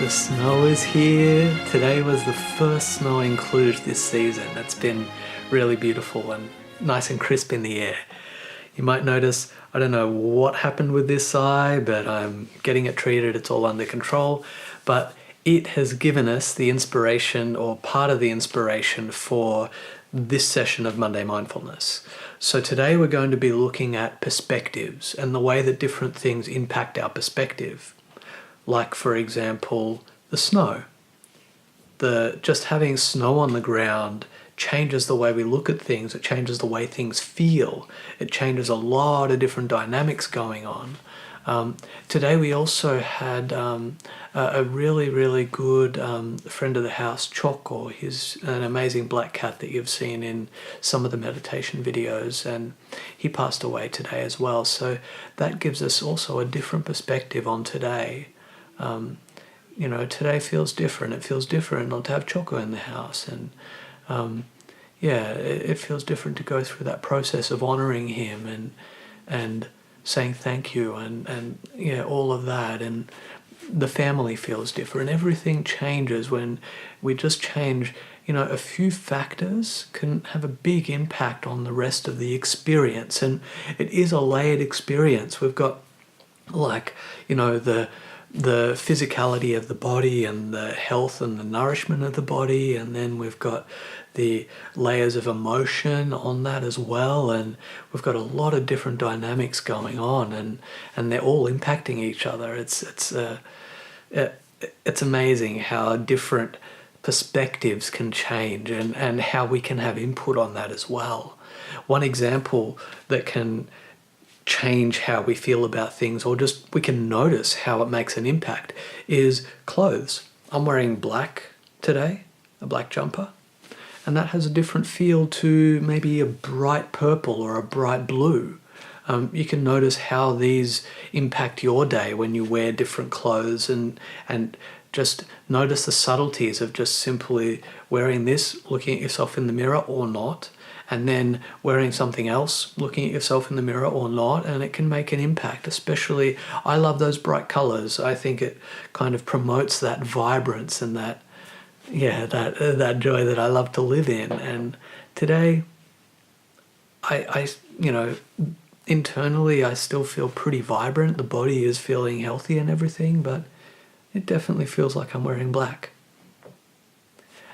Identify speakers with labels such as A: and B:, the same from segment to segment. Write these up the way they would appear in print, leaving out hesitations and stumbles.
A: The snow is here. Today was the first snow in Cluj this season. It's been really beautiful and nice and crisp in the air. You might notice, I don't know what happened with this eye, but I'm getting it treated, it's all under control. But it has given us the inspiration, or part of the inspiration, for this session of Monday Mindfulness. So today we're going to be looking at perspectives and the way that different things impact our perspective. Like, for example, the snow. Just having snow on the ground changes the way we look at things. It changes the way things feel. It changes a lot of different dynamics going on. Today we also had a really good friend of the house, Choco. He's an amazing black cat that you've seen in some of the meditation videos, and he passed away today as well. So that gives us also a different perspective on today. Today feels different. It feels different not to have Choco in the house, and it feels different to go through that process of honoring him and saying thank you and all of that. And the family feels different. Everything changes when we just change. A few factors can have a big impact on the rest of the experience, and it is a layered experience. We've got the physicality of the body and the health and the nourishment of the body, and then we've got the layers of emotion on that as well, and we've got a lot of different dynamics going on, and they're all impacting each other. It's amazing how different perspectives can change and how we can have input on that as well. One example that can change how we feel about things, or just we can notice how it makes an impact, is clothes. I'm wearing black today, a black jumper, and that has a different feel to maybe a bright purple or a bright blue. You can notice how these impact your day when you wear different clothes, and just notice the subtleties of just simply wearing this, looking at yourself in the mirror or not, and then wearing something else, looking at yourself in the mirror or not, and it can make an impact. Especially, I love those bright colors. I think it kind of promotes that vibrance and that joy that I love to live in. And today, I internally, I still feel pretty vibrant. The body is feeling healthy and everything, but it definitely feels like I'm wearing black.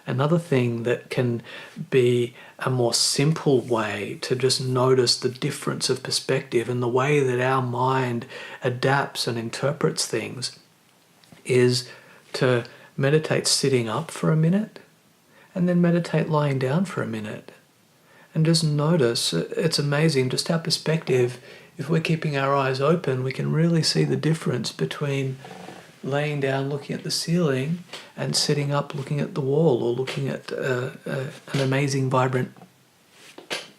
A: Another thing that can be a more simple way to just notice the difference of perspective and the way that our mind adapts and interprets things is to meditate sitting up for a minute, and then meditate lying down for a minute. And just notice, it's amazing just our perspective. If we're keeping our eyes open, we can really see the difference between laying down looking at the ceiling and sitting up looking at the wall, or looking at an amazing, vibrant,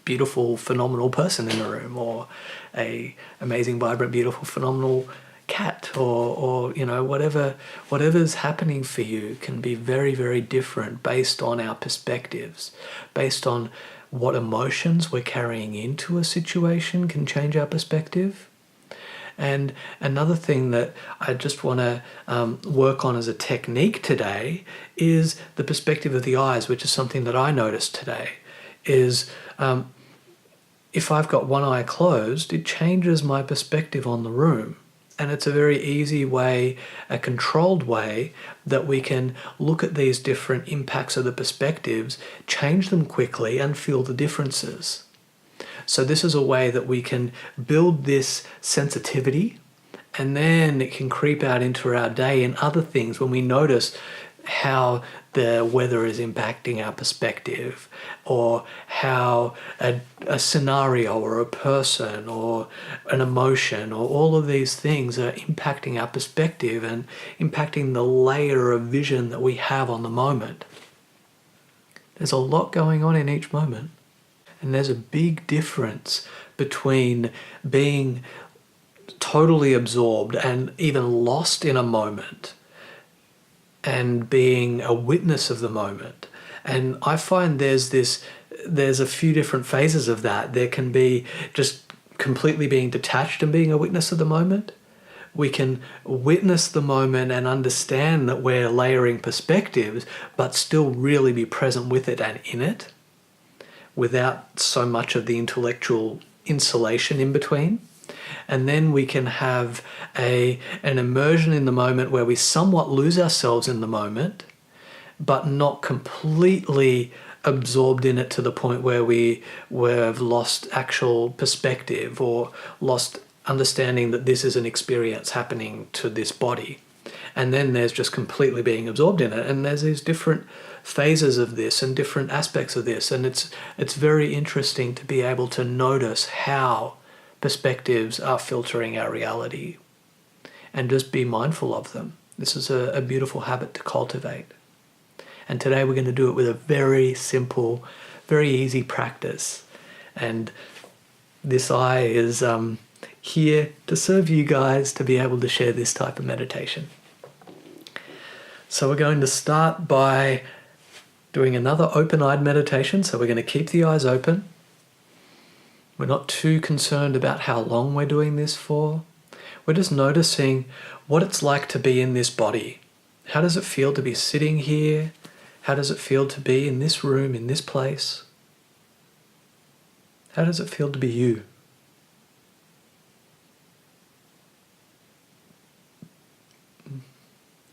A: beautiful, phenomenal person in the room, or a amazing, vibrant, beautiful, phenomenal cat, or whatever's happening for you can be very, very different based on our perspectives, based on what emotions we're carrying into a situation can change our perspective. And another thing that I just want to work on as a technique today is the perspective of the eyes, which is something that I noticed today, is if I've got one eye closed, it changes my perspective on the room. And it's a very easy way, a controlled way, that we can look at these different impacts of the perspectives, change them quickly, and feel the differences. So this is a way that we can build this sensitivity, and then it can creep out into our day and other things when we notice how the weather is impacting our perspective, or how a scenario or a person or an emotion or all of these things are impacting our perspective and impacting the layer of vision that we have on the moment. There's a lot going on in each moment. And there's a big difference between being totally absorbed and even lost in a moment and being a witness of the moment. And I find there's a few different phases of that. There can be just completely being detached and being a witness of the moment, we can witness the moment and understand that we're layering perspectives, but still really be present with it and in it without so much of the intellectual insulation in between. And then we can have an immersion in the moment where we somewhat lose ourselves in the moment, but not completely absorbed in it to the point where have lost actual perspective or lost understanding that this is an experience happening to this body. And then there's just completely being absorbed in it. And there's these different phases of this and different aspects of this. And it's very interesting to be able to notice how perspectives are filtering our reality and just be mindful of them. This is a beautiful habit to cultivate. And today we're going to do it with a very simple, very easy practice. And this eye is here to serve you guys to be able to share this type of meditation. So we're going to start by doing another open-eyed meditation. So we're going to keep the eyes open. We're not too concerned about how long we're doing this for. We're just noticing what it's like to be in this body. How does it feel to be sitting here? How does it feel to be in this room, in this place? How does it feel to be you?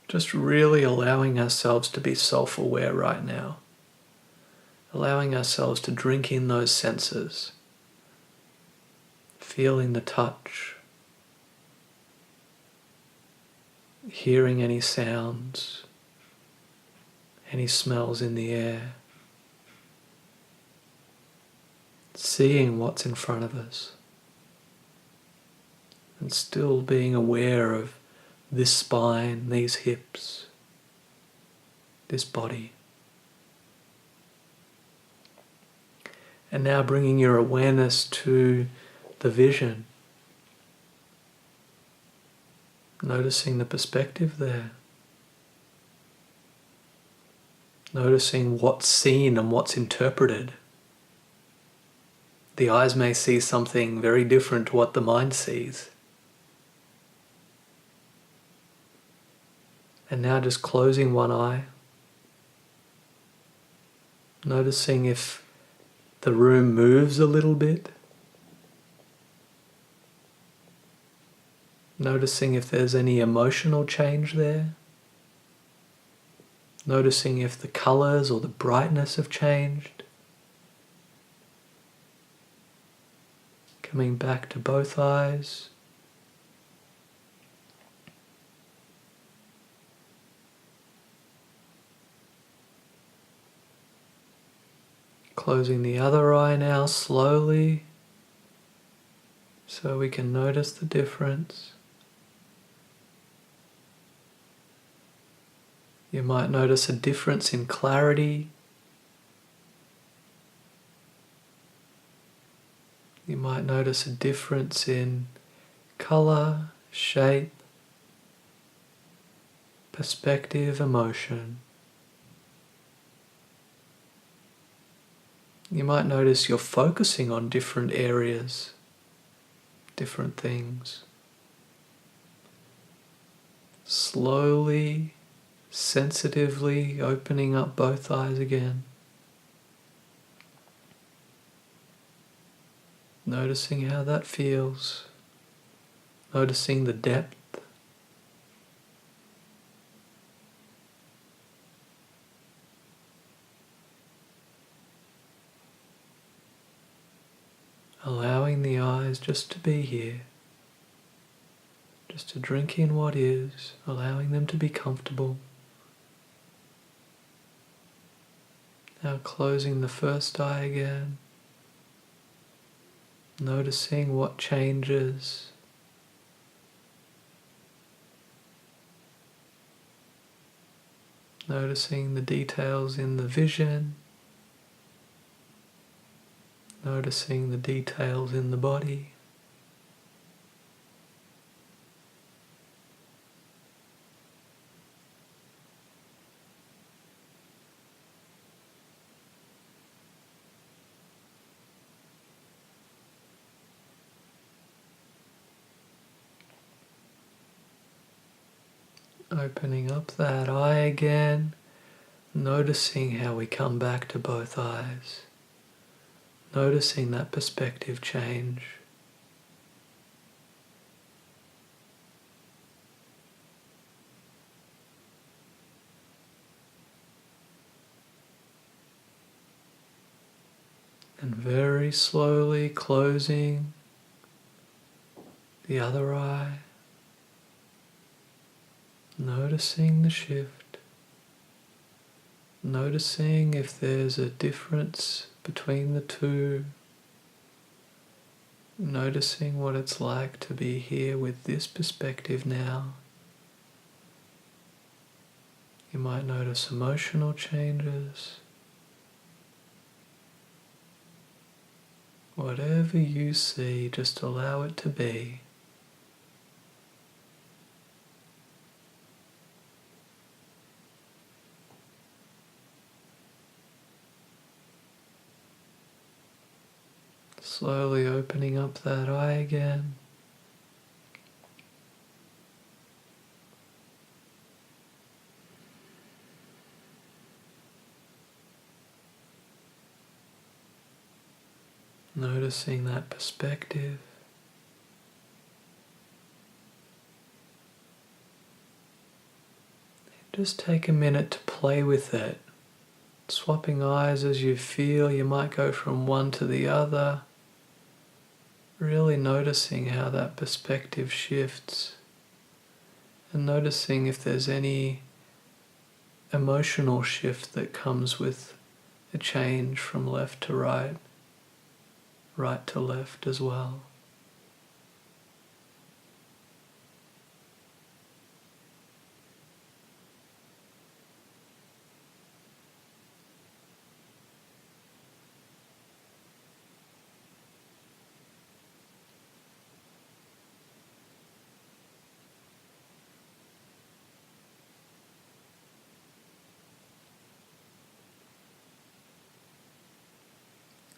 A: Just really allowing ourselves to be self-aware right now. Allowing ourselves to drink in those senses. Feeling the touch. Hearing any sounds. Any smells in the air. Seeing what's in front of us. And still being aware of this spine, these hips, this body. And now bringing your awareness to the vision. Noticing the perspective there. Noticing what's seen and what's interpreted. The eyes may see something very different to what the mind sees. And now just closing one eye. Noticing if the room moves a little bit. Noticing if there's any emotional change there. Noticing if the colors or the brightness have changed. Coming back to both eyes. Closing the other eye now slowly so we can notice the difference. You might notice a difference in clarity. You might notice a difference in color, shape, perspective, emotion. You might notice you're focusing on different areas, different things. Slowly, sensitively opening up both eyes again. Noticing how that feels. Noticing the depth. Allowing the eyes just to be here, just to drink in what is, allowing them to be comfortable. Now closing the first eye again, noticing what changes. Noticing the details in the vision. Noticing the details in the body. Opening up that eye again, noticing how we come back to both eyes, noticing that perspective change. And very slowly closing the other eye, noticing the shift, noticing if there's a difference between the two, noticing what it's like to be here with this perspective now. You might notice emotional changes. Whatever you see, just allow it to be. Slowly opening up that eye again. Noticing that perspective. Just take a minute to play with it. Swapping eyes as you feel. You might go from one to the other. Really noticing how that perspective shifts. And noticing if there's any emotional shift that comes with a change from left to right, right to left as well.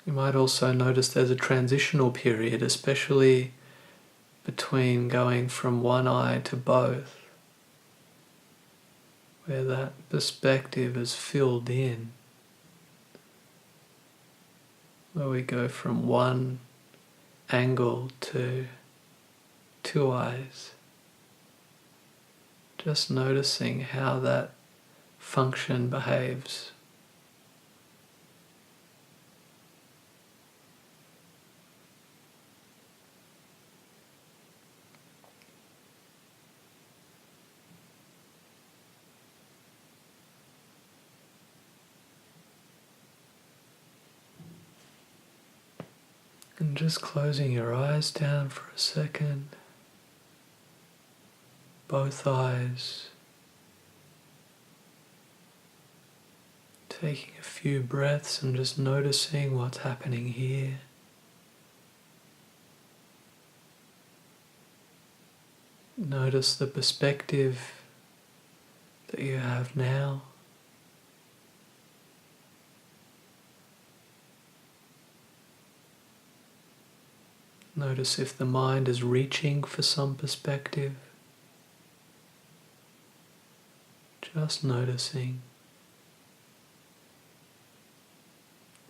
A: You might also notice there's a transitional period, especially between going from one eye to both, where that perspective is filled in, where we go from one angle to two eyes. Just noticing how that function behaves. And just closing your eyes down for a second. Both eyes. Taking a few breaths and just noticing what's happening here. Notice the perspective that you have now. Notice if the mind is reaching for some perspective. Just noticing.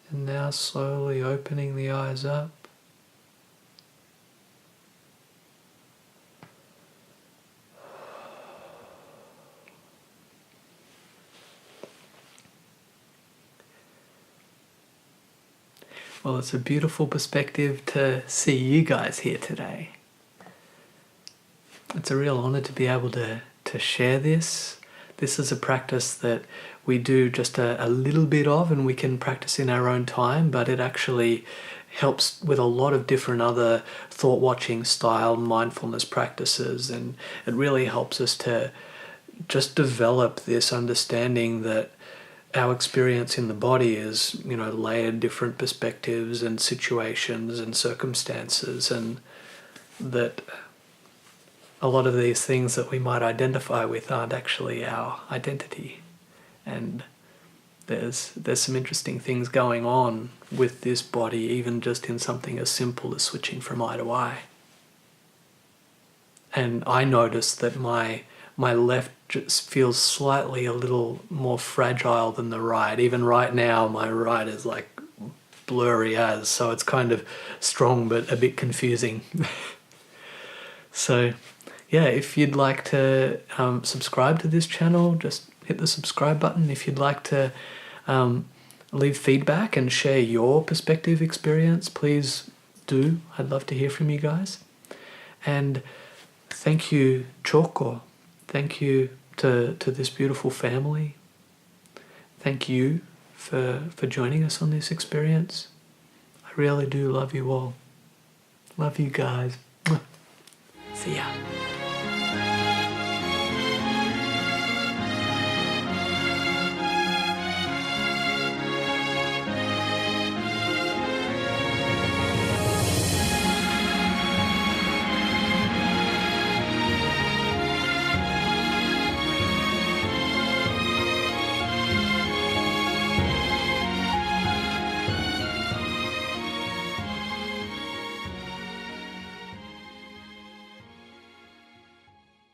A: And now slowly opening the eyes up. Well, it's a beautiful perspective to see you guys here today. It's a real honor to be able to share this. This is a practice that we do just a little bit of, and we can practice in our own time, but it actually helps with a lot of different other thought-watching style mindfulness practices, and it really helps us to just develop this understanding that our experience in the body is, layered different perspectives and situations and circumstances, and that a lot of these things that we might identify with aren't actually our identity. And there's some interesting things going on with this body, even just in something as simple as switching from eye to eye. And I noticed that my my left just feels slightly a little more fragile than the right. Even right now, my right is like blurry as, so it's kind of strong but a bit confusing. So yeah, if you'd like to subscribe to this channel, just hit the subscribe button. If you'd like to leave feedback and share your perspective experience, please do. I'd love to hear from you guys. And thank you, Choko. Thank you to this beautiful family. Thank you for joining us on this experience. I really do love you all. Love you guys. See ya.